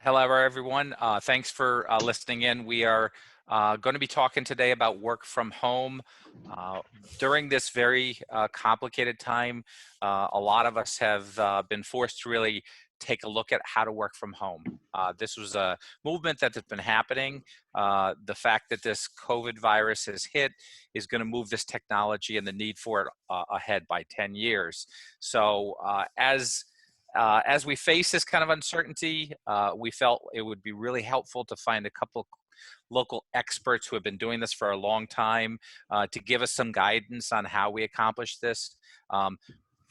Hello, everyone. Thanks for listening in. We are going to be talking today about work from home. Uh, During this very complicated time, a lot of us have been forced to really take a look at how to work from home. This was a movement that has been happening. The fact that this COVID virus has hit is going to move this technology and the need for it ahead by 10 years. So as we face this kind of uncertainty, we felt it would be really helpful to find a couple local experts who have been doing this for a long time to give us some guidance on how we accomplish this.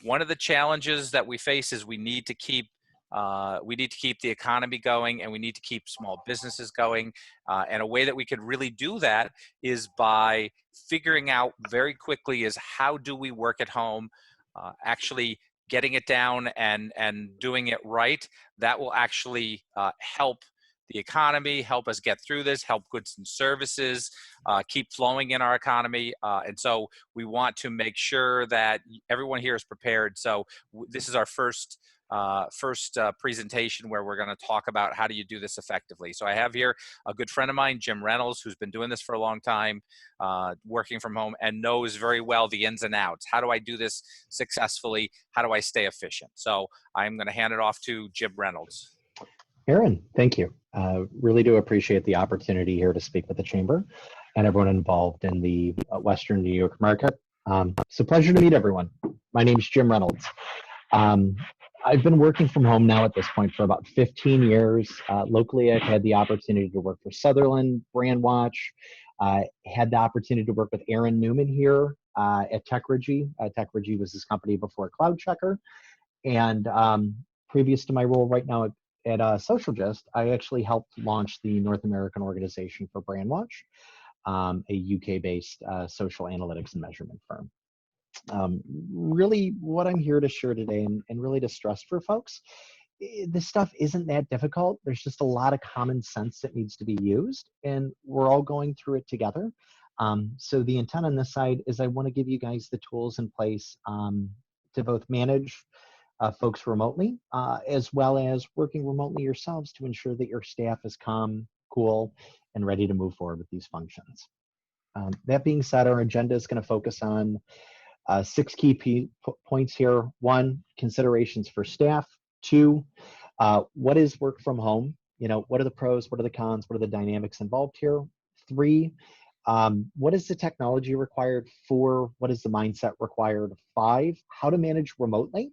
One of the challenges that we face is we need to keep the economy going, and we need to keep small businesses going. And a way that we could really do that is by figuring out very quickly is how do we work at home, actually getting it down and doing it right. That will actually help the economy, help us get through this, help goods and services keep flowing in our economy. And so we want to make sure that everyone here is prepared. So this is our first presentation where we're going to talk about how do you do this effectively. So I have here a good friend of mine, Jim Reynolds, who's been doing this for a long time, working from home, and knows very well the ins and outs. How do I do this successfully? How do I stay efficient? So I'm going to hand it off to Jim Reynolds. Aaron, thank you. Really do appreciate the opportunity here to speak with the Chamber and everyone involved in the Western New York market. It's a pleasure to meet everyone. My name is Jim Reynolds. I've been working from home now at this point for about 15 years. Locally, I've had the opportunity to work for Sutherland, BlocWatch. Had the opportunity to work with Aaron Newman here at Techregy. Techregy was his company before CloudCheckr. And previous to my role right now at Socialgist, I actually helped launch the North American organization for BlocWatch, a UK-based social analytics and measurement firm. Really what I'm here to share today and really to stress for folks, this stuff isn't that difficult. There's just a lot of common sense that needs to be used, and we're all going through it together. So the intent on this side is I want to give you guys the tools in place to both manage folks remotely, as well as working remotely yourselves to ensure that your staff is calm, cool, and ready to move forward with these functions. That being said, our agenda is going to focus on 6 key points here. 1, considerations for staff. 2, what is work from home? You know, what are the pros? What are the cons? What are the dynamics involved here? 3, what is the technology required? 4, what is the mindset required? 5, how to manage remotely.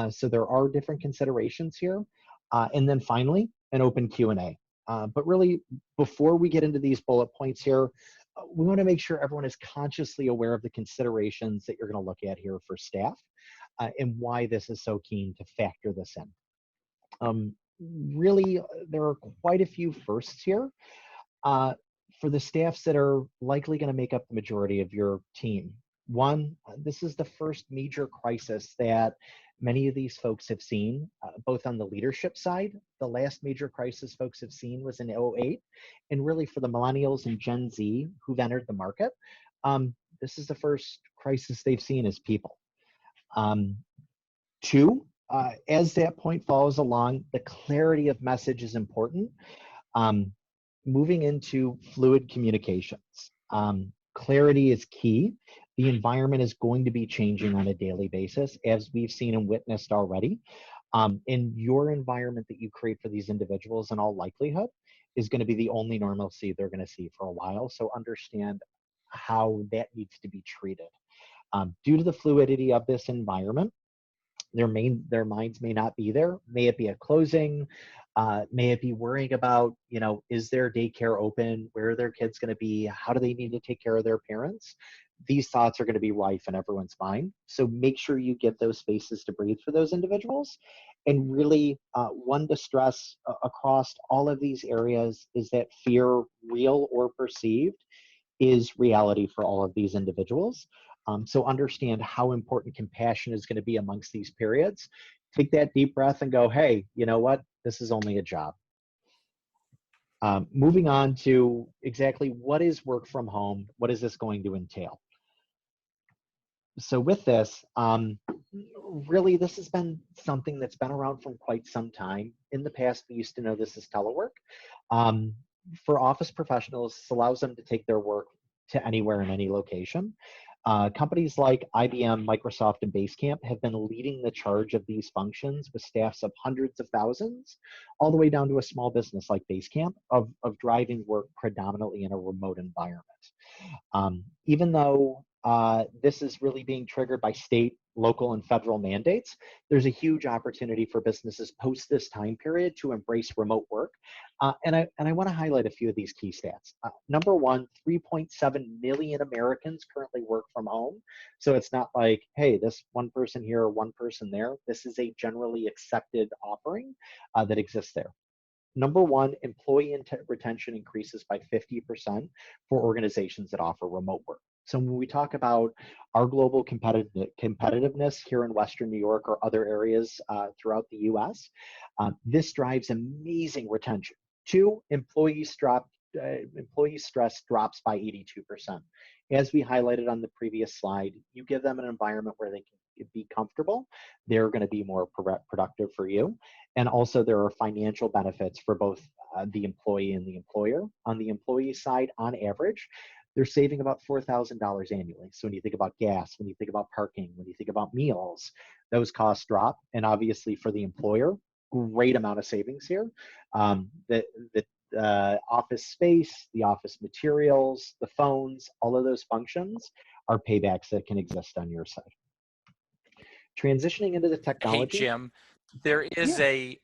So there are different considerations here. And then finally, an open Q&A. But really, before we get into these bullet points here, we want to make sure everyone is consciously aware of the considerations that you're going to look at here for staff and why this is so keen to factor this in. Really, there are quite a few firsts here for the staffs that are likely going to make up the majority of your team. 1, this is the first major crisis that many of these folks have seen, both on the leadership side. The last major crisis folks have seen was in 2008. And really for the millennials and Gen Z who've entered the market, this is the first crisis they've seen as people. 2, as that point follows along, the clarity of message is important. Moving into fluid communications. Clarity is key. The environment is going to be changing on a daily basis, as we've seen and witnessed already. And your environment that you create for these individuals, in all likelihood, is going to be the only normalcy they're going to see for a while. So understand how that needs to be treated. Due to the fluidity of this environment, their minds may not be there. May it be a closing? May it be worrying about, you know, is their daycare open? Where are their kids going to be? How do they need to take care of their parents? These thoughts are going to be rife in everyone's mind. So make sure you get those spaces to breathe for those individuals. And really, one to stress across all of these areas is that fear, real or perceived, is reality for all of these individuals. So understand how important compassion is going to be amongst these periods. Take that deep breath and go, hey, you know what? This is only a job. Moving on to exactly what is work from home? What is this going to entail? So with this, really this has been something that's been around for quite some time. In the past, we used to know this as telework. Um, for office professionals, this allows them to take their work to anywhere in any location. Companies like IBM, Microsoft, and Basecamp have been leading the charge of these functions with staffs of hundreds of thousands, all the way down to a small business like Basecamp of driving work predominantly in a remote environment. Even though this is really being triggered by state, local, and federal mandates, there's a huge opportunity for businesses post this time period to embrace remote work. And I want to highlight a few of these key stats. Number one, 3.7 million Americans currently work from home. So it's not like, hey, this one person here or one person there. This is a generally accepted offering that exists there. Number one, employee retention increases by 50% for organizations that offer remote work. So when we talk about our global competitiveness here in Western New York or other areas throughout the US, this drives amazing retention. Two, employee stress drops by 82%. As we highlighted on the previous slide, you give them an environment where they can be comfortable, they're going to be more productive for you. And also there are financial benefits for both the employee and the employer. On the employee side, on average, they're saving about $4,000 annually. So when you think about gas, when you think about parking, when you think about meals, those costs drop. And obviously for the employer, great amount of savings here. The office space, the office materials, the phones, all of those functions are paybacks that can exist on your side. Transitioning into the technology. Hey, Jim, there is a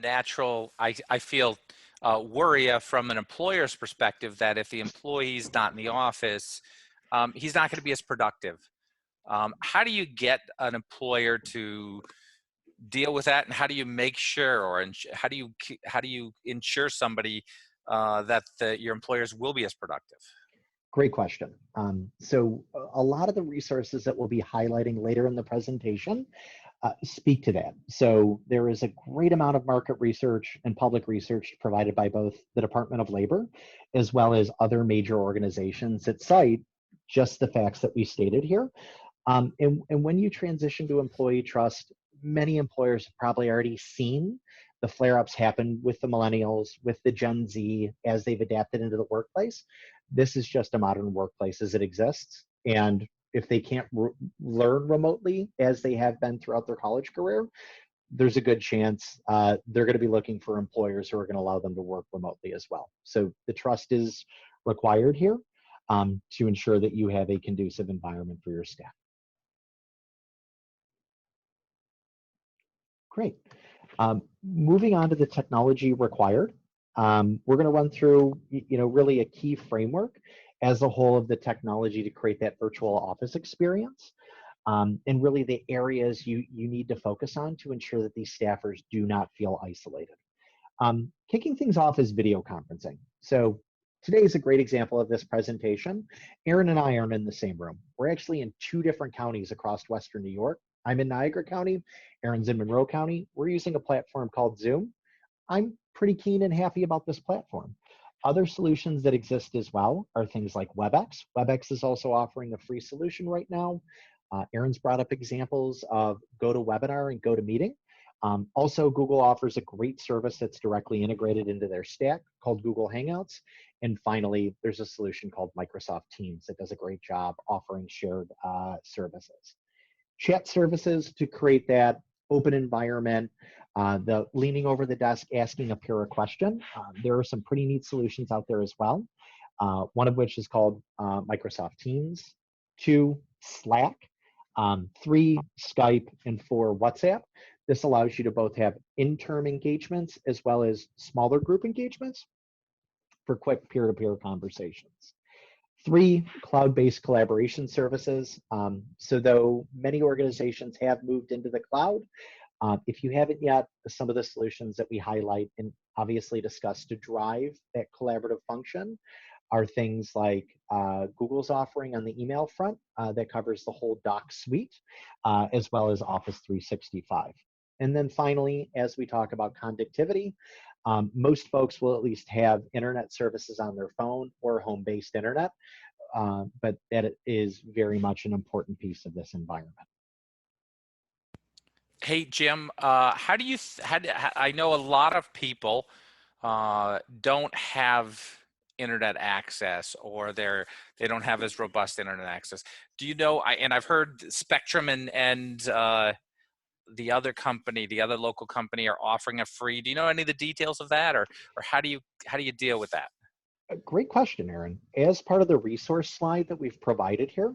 natural, I feel, worry from an employer's perspective that if the employee's not in the office, he's not going to be as productive. How do you get an employer to deal with that, and how do you make sure, or how do you ensure somebody that your employers will be as productive? Great question. So a lot of the resources that we'll be highlighting later in the presentation speak to that. So there is a great amount of market research and public research provided by both the Department of Labor as well as other major organizations that cite just the facts that we stated here. And when you transition to employee trust, many employers have probably already seen the flare-ups happen with the millennials, with the Gen Z as they've adapted into the workplace. This is just a modern workplace as it exists. And if they can't learn remotely as they have been throughout their college career, there's a good chance they're going to be looking for employers who are going to allow them to work remotely as well. So the trust is required here to ensure that you have a conducive environment for your staff. Great. Moving on to the technology required, we're going to run through, really a key framework as a whole of the technology to create that virtual office experience, and really the areas you need to focus on to ensure that these staffers do not feel isolated. Kicking things off is video conferencing. So today is a great example of this presentation. Aaron and I aren't in the same room. We're actually in two different counties across Western New York. I'm in Niagara County, Aaron's in Monroe County. We're using a platform called Zoom. I'm pretty keen and happy about this platform. Other solutions that exist as well are things like WebEx. WebEx is also offering a free solution right now. Aaron's brought up examples of GoToWebinar and GoToMeeting. Also, Google offers a great service that's directly integrated into their stack called Google Hangouts. And finally, there's a solution called Microsoft Teams that does a great job offering shared services. Chat services to create that open environment, the leaning over the desk, asking a peer a question. There are some pretty neat solutions out there as well. One of which is called Microsoft Teams, 2, Slack, 3, Skype, and 4, WhatsApp. This allows you to both have in-term engagements as well as smaller group engagements for quick peer-to-peer conversations. 3, cloud-based collaboration services. So though many organizations have moved into the cloud, if you haven't yet, some of the solutions that we highlight and obviously discuss to drive that collaborative function are things like Google's offering on the email front that covers the whole Doc suite, as well as Office 365. And then finally, as we talk about connectivity, most folks will at least have internet services on their phone or home-based internet. but that it is very much an important piece of this environment. Hey, Jim, how do you, I know a lot of people don't have internet access, or they don't have as robust internet access. Do you know, and I've heard Spectrum and the other company, the other local company, are offering a free. Do you know any of the details of that, or how do you deal with that? A great question, Aaron. As part of the resource slide that we've provided here,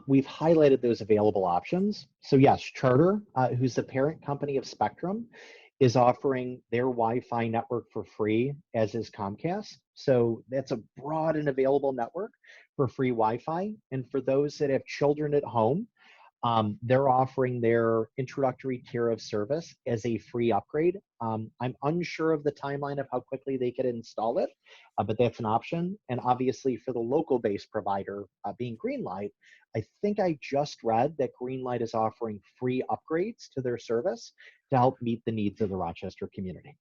we've highlighted those available options. So yes, Charter, who's the parent company of Spectrum, is offering their Wi-Fi network for free, as is Comcast. So that's a broad and available network for free Wi-Fi. And for those that have children at home, they're offering their introductory tier of service as a free upgrade. I'm unsure of the timeline of how quickly they could install it, but that's an option. And obviously for the local-based provider, being Greenlight, I think I just read that Greenlight is offering free upgrades to their service to help meet the needs of the Rochester community.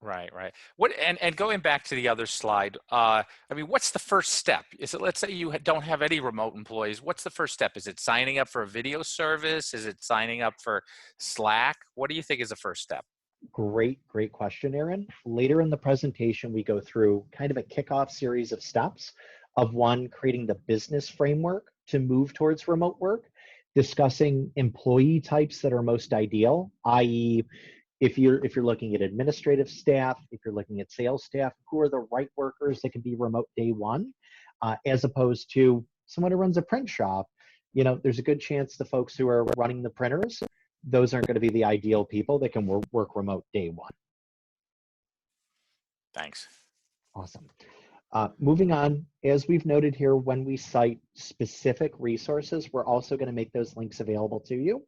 Right, right. What and going back to the other slide, I mean, what's the first step? Is it, let's say you don't have any remote employees, what's the first step? Is it signing up for a video service? Is it signing up for Slack? What do you think is the first step? Great question, Aaron. Later in the presentation, we go through kind of a kickoff series of steps of one, creating the business framework to move towards remote work, discussing employee types that are most ideal, i.e., if you're looking at administrative staff, if you're looking at sales staff, who are the right workers that can be remote day one, as opposed to someone who runs a print shop. You know, there's a good chance the folks who are running the printers, those aren't going to be the ideal people that can work remote day one. Thanks. Awesome. Moving on, as we've noted here, when we cite specific resources, we're also going to make those links available to you.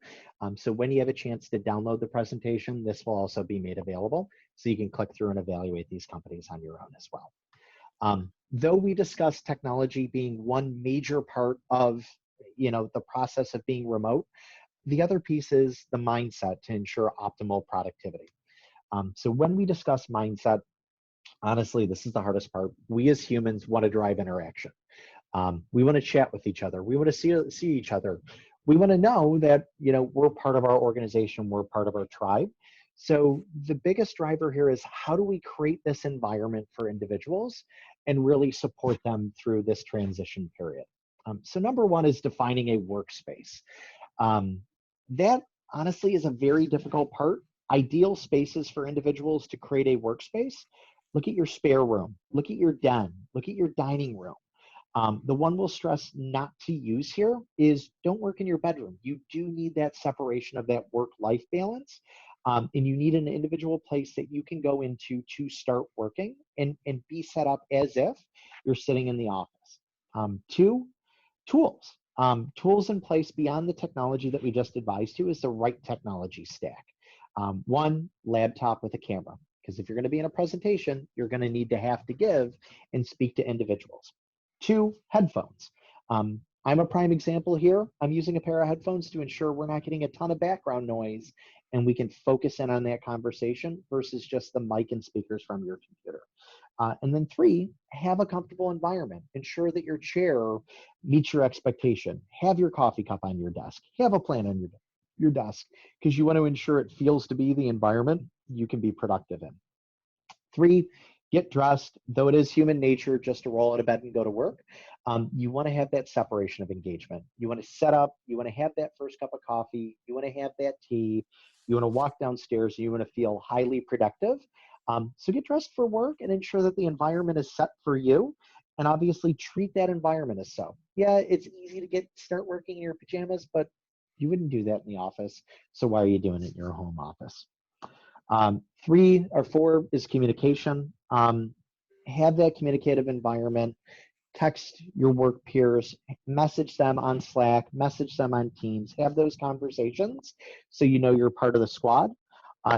So when you have a chance to download the presentation, this will also be made available, so you can click through and evaluate these companies on your own as well. Though we discussed technology being one major part of, you know, the process of being remote, the other piece is the mindset to ensure optimal productivity. So when we discuss mindset, honestly, this is the hardest part. We as humans want to drive interaction. We want to chat with each other. We want to see each other. We want to know that, you know, we're part of our organization, we're part of our tribe. So the biggest driver here is, how do we create this environment for individuals and really support them through this transition period? So number one is defining a workspace. That honestly is a very difficult part. Ideal spaces for individuals to create a workspace. Look at your spare room, look at your den, look at your dining room. The one we'll stress not to use here is, don't work in your bedroom. You do need that separation of that work-life balance. And you need an individual place that you can go into to start working and be set up as if you're sitting in the office. Two, tools. Tools in place beyond the technology that we just advised to is the right technology stack. One, laptop with a camera, because if you're going to be in a presentation, you're going to have to give and speak to individuals. Two, headphones. I'm a prime example here. I'm using a pair of headphones to ensure we're not getting a ton of background noise and we can focus in on that conversation versus just the mic and speakers from your computer. And then three, have a comfortable environment. Ensure that your chair meets your expectation. Have your coffee cup on your desk. Have a plan on your desk, because you want to ensure it feels to be the environment you can be productive in. Three, get dressed. Though it is human nature just to roll out of bed and go to work, you want to have that separation of engagement. You want to set up, you want to have that first cup of coffee, you want to have that tea, you want to walk downstairs, and you want to feel highly productive. So get dressed for work and ensure that the environment is set for you, and obviously treat that environment as so. Yeah, it's easy to start working in your pajamas, but you wouldn't do that in the office, so why are you doing it in your home office? 3 or 4 is communication. Have that communicative environment. Text your work peers, message them on Slack, message them on Teams, have those conversations so you know you're part of the squad.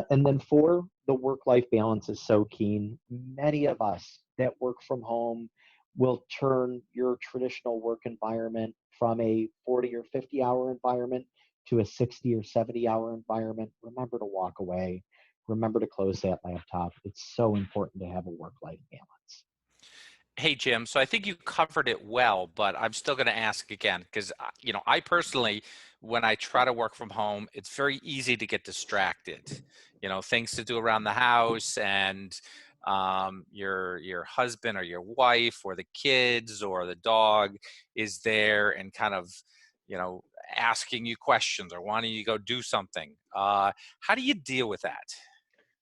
And then 4, the work-life balance is so keen. Many of us that work from home will turn your traditional work environment from a 40 or 50-hour environment to a 60 or 70-hour environment. Remember to walk away. Remember to close that laptop. It's so important to have a work-life balance. Hey, Jim. So I think you covered it well, but I'm still going to ask again because, I personally, when I try to work from home, it's very easy to get distracted. Things to do around the house, and your husband or your wife or the kids or the dog is there and kind of, you know, asking you questions or wanting you to go do something. How do you deal with that?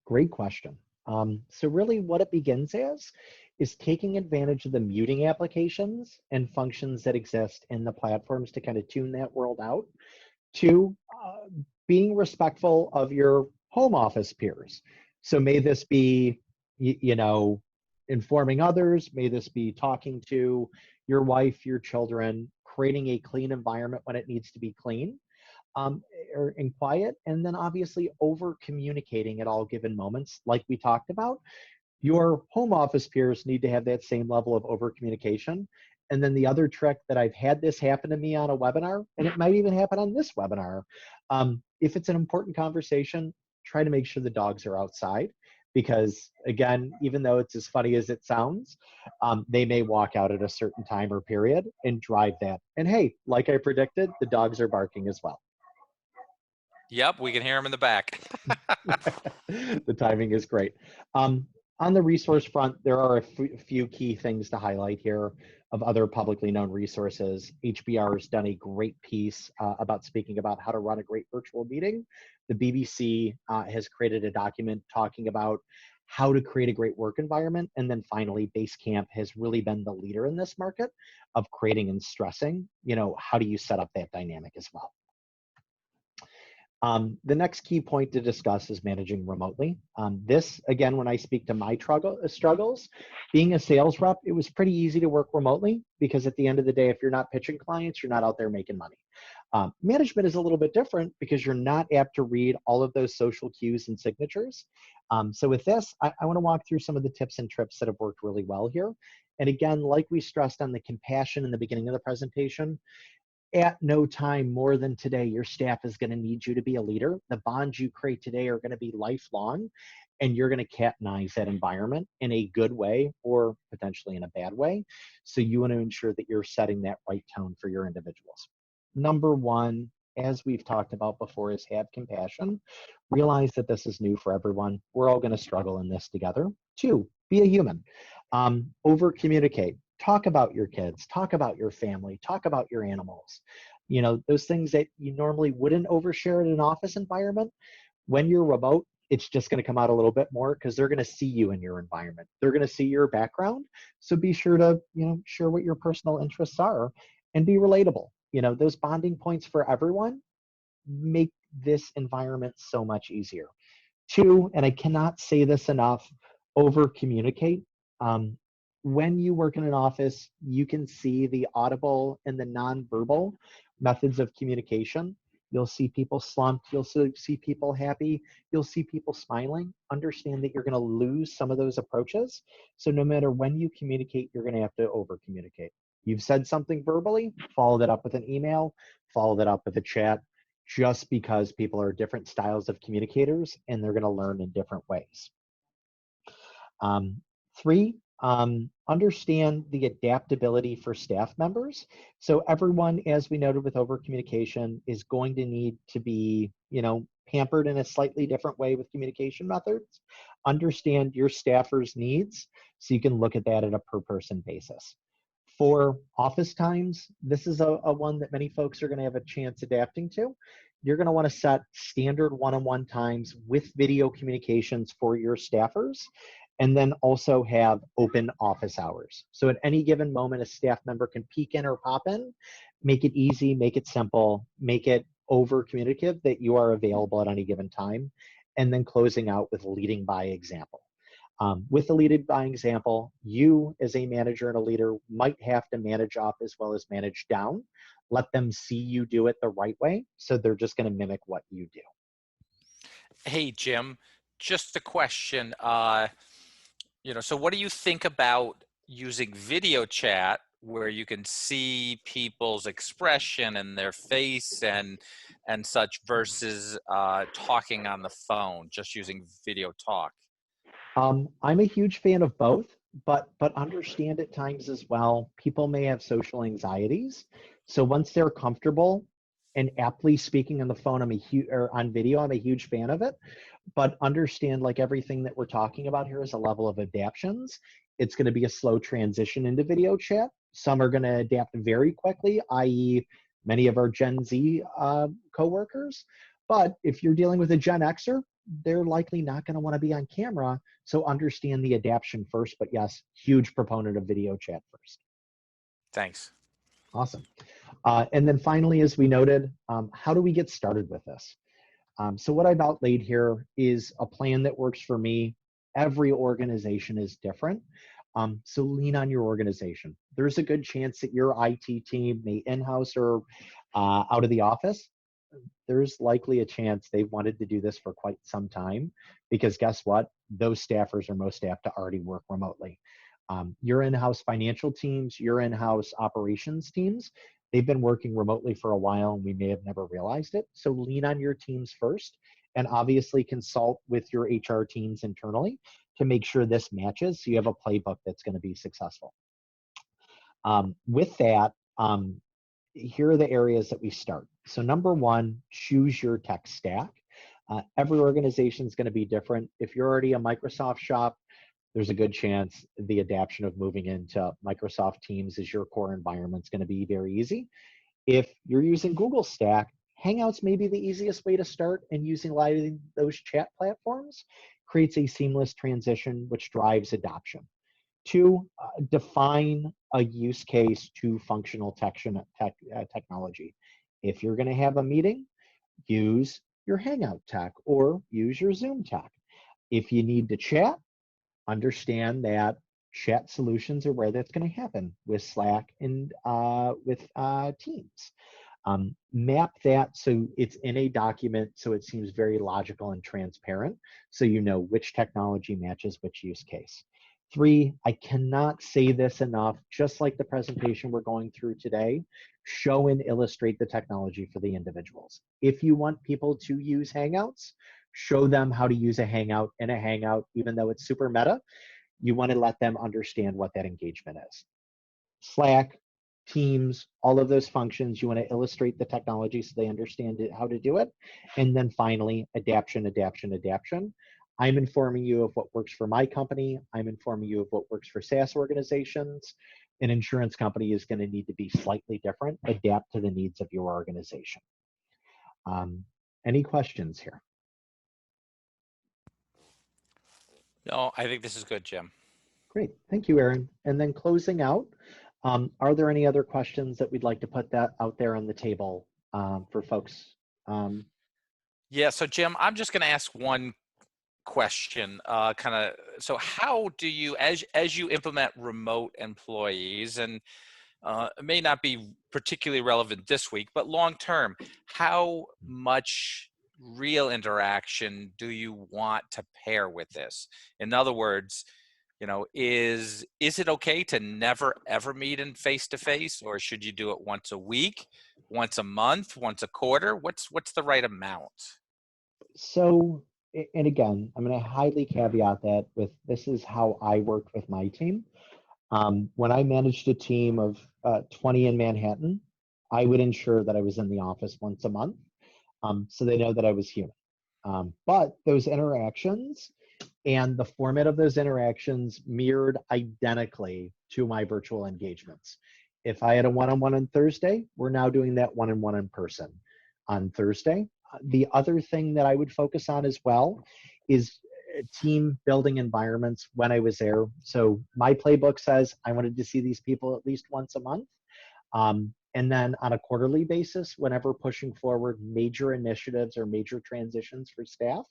Great question. So really what it begins as is taking advantage of the muting applications and functions that exist in the platforms to kind of tune that world out. Two, being respectful of your home office peers. So may this be, informing others, may this be talking to your wife, your children, creating a clean environment when it needs to be clean, um, or in quiet, and then obviously over communicating at all given moments, like we talked about. Your home office peers need to have that same level of over communication. And then the other trick that I've had this happen to me on a webinar, and it might even happen on this webinar, if it's an important conversation, try to make sure the dogs are outside. Because again, even though it's as funny as it sounds, they may walk out at a certain time or period and drive that. And hey, like I predicted, the dogs are barking as well. Yep, we can hear him in the back. The timing is great. On the resource front, there are a few key things to highlight here of other publicly known resources. HBR has done a great piece about speaking about how to run a great virtual meeting. The BBC has created a document talking about how to create a great work environment. And then finally, Basecamp has really been the leader in this market of creating and stressing, how do you set up that dynamic as well. The next key point to discuss is managing remotely. This, again, when I speak to my struggles, being a sales rep, it was pretty easy to work remotely because at the end of the day, if you're not pitching clients, you're not out there making money. Management is a little bit different because you're not apt to read all of those social cues and signatures. So with this, I want to walk through some of the tips and trips that have worked really well here. And again, like we stressed on the compassion in the beginning of the presentation, at no time more than today, your staff is going to need you to be a leader. The bonds you create today are going to be lifelong, and you're going to catenize that environment in a good way or potentially in a bad way. So you want to ensure that you're setting that right tone for your individuals. Number one, as we've talked about before, is have compassion. Realize that this is new for everyone. We're all going to struggle in this together. Two, be a human. Over communicate. Talk about your kids, talk about your family, talk about your animals. Those things that you normally wouldn't overshare in an office environment. When you're remote, it's just going to come out a little bit more because they're going to see you in your environment. They're going to see your background. So be sure to, share what your personal interests are and be relatable. Those bonding points for everyone make this environment so much easier. Two, and I cannot say this enough, over communicate. When you work in an office, you can see the audible and the nonverbal methods of communication. You'll see people slumped, you'll see people happy, you'll see people smiling. Understand that you're going to lose some of those approaches. So no matter when you communicate, you're going to have to over communicate. You've said something verbally, follow that up with an email, follow that up with a chat, just because people are different styles of communicators and they're going to learn in different ways. Three, understand the adaptability for staff members. So everyone, as we noted with over communication, is going to need to be, pampered in a slightly different way with communication methods. Understand your staffers' needs so you can look at that at a per person basis. For office times, this is a one that many folks are going to have a chance adapting to. You're going to want to set standard one-on-one times with video communications for your staffers, and then also have open office hours. So at any given moment, a staff member can peek in or pop in. Make it easy, make it simple, make it over communicative that you are available at any given time, and then closing out with leading by example. With the leading by example, you as a manager and a leader might have to manage up as well as manage down. Let them see you do it the right way, so they're just going to mimic what you do. Hey, Jim, just a question. So what do you think about using video chat where you can see people's expression and their face and such versus talking on the phone, just using video talk? I'm a huge fan of both. but understand at times as well, people may have social anxieties. So once they're comfortable and aptly speaking on the phone, I'm a huge, or on video, I'm a huge fan of it. But understand, like everything that we're talking about here is a level of adaptions. It's going to be a slow transition into video chat. Some are going to adapt very quickly, i.e., many of our Gen Z coworkers. But if you're dealing with a Gen Xer, they're likely not going to want to be on camera. So understand the adaption first. But yes, huge proponent of video chat first. Thanks. Awesome. And then finally, as we noted, how do we get started with this? So what I've outlaid here is a plan that works for me. Every organization is different. So lean on your organization. There's a good chance that your IT team, may in-house or out of the office, there's likely a chance they've wanted to do this for quite some time, because guess what? Those staffers are most apt to already work remotely. Your in-house financial teams, your in-house operations teams, they've been working remotely for a while and we may have never realized it. So lean on your teams first, and obviously consult with your HR teams internally to make sure this matches so you have a playbook that's going to be successful. With that, here are the areas that we start. So number one, choose your tech stack. Every organization is going to be different. If you're already a Microsoft shop, there's a good chance the adaptation of moving into Microsoft Teams as your core environment is going to be very easy. If you're using Google Stack, Hangouts may be the easiest way to start, and using a lot of those chat platforms creates a seamless transition, which drives adoption. Two, define a use case to functional technology. If you're going to have a meeting, use your Hangout tech or use your Zoom tech. If you need to chat, understand that chat solutions are where that's going to happen with Slack and with Teams. Map that so it's in a document so it seems very logical and transparent, so you know which technology matches which use case. Three, I cannot say this enough, just like the presentation we're going through today, show and illustrate the technology for the individuals. If you want people to use Hangouts, show them how to use a Hangout in a Hangout, even though it's super meta. You want to let them understand what that engagement is. Slack, Teams, all of those functions, you want to illustrate the technology so they understand how to do it. And then finally, adaption. I'm informing you of what works for my company. I'm informing you of what works for SaaS organizations. An insurance company is going to need to be slightly different, adapt to the needs of your organization. Any questions here? No, I think this is good, Jim. Great, thank you, Aaron. And then closing out, are there any other questions that we'd like to put that out there on the table for folks? Yeah, so Jim, I'm just going to ask one question. So how do you, as you implement remote employees, and it may not be particularly relevant this week, but long term, how much real interaction do you want to pair with this? In other words, is it okay to never ever meet in face to face, or should you do it once a week, once a month, once a quarter? What's the right amount? So, and again, I'm going to highly caveat that with this is how I worked with my team. When I managed a team of 20 in Manhattan, I would ensure that I was in the office once a month, so they know that I was human. But those interactions and the format of those interactions mirrored identically to my virtual engagements. If I had a one-on-one on Thursday, we're now doing that one-on-one in person on Thursday. The other thing that I would focus on as well is team building environments when I was there. So my playbook says I wanted to see these people at least once a month. And then on a quarterly basis, whenever pushing forward major initiatives or major transitions for staff,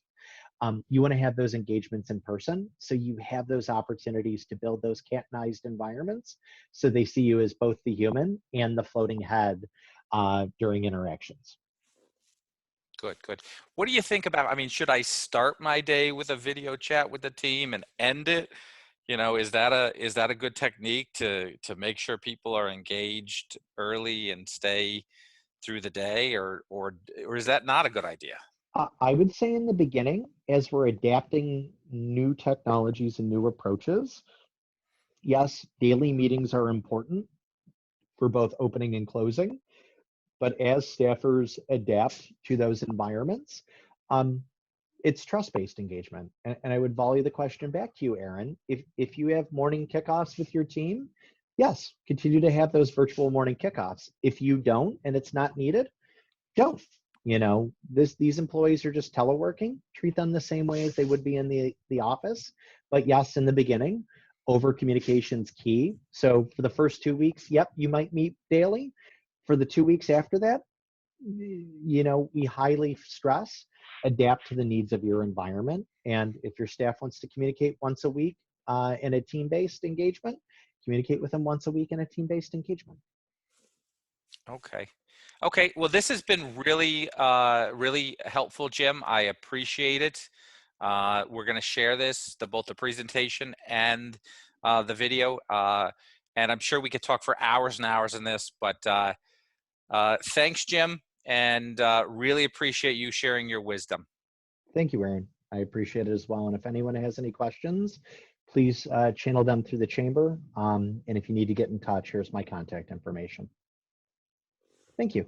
you want to have those engagements in person. So you have those opportunities to build those cat-sized environments so they see you as both the human and the floating head during interactions. Good. What do you think about, should I start my day with a video chat with the team and end it? Is that a good technique to make sure people are engaged early and stay through the day, or is that not a good idea? I would say in the beginning, as we're adapting new technologies and new approaches, yes, daily meetings are important for both opening and closing, but as staffers adapt to those environments, um, it's trust-based engagement. And I would volley the question back to you, Aaron. If you have morning kickoffs with your team, yes, continue to have those virtual morning kickoffs. If you don't and it's not needed, don't. You know, these employees are just teleworking. Treat them the same way as they would be in the office. But yes, in the beginning, over communication's key. So for the first 2 weeks, yep, you might meet daily. For the 2 weeks after that, you know, we highly stress adapt to the needs of your environment. And if your staff wants to communicate once a week in a team-based engagement, communicate with them once a week in a team-based engagement. Okay. Okay. Well, this has been really, really helpful, Jim. I appreciate it. We're going to share this, both the presentation and the video. And I'm sure we could talk for hours and hours on this, but thanks, Jim, and really appreciate you sharing your wisdom. Thank you, Aaron. I appreciate it as well. And if anyone has any questions, please channel them through the chamber. And if you need to get in touch, here's my contact information. Thank you.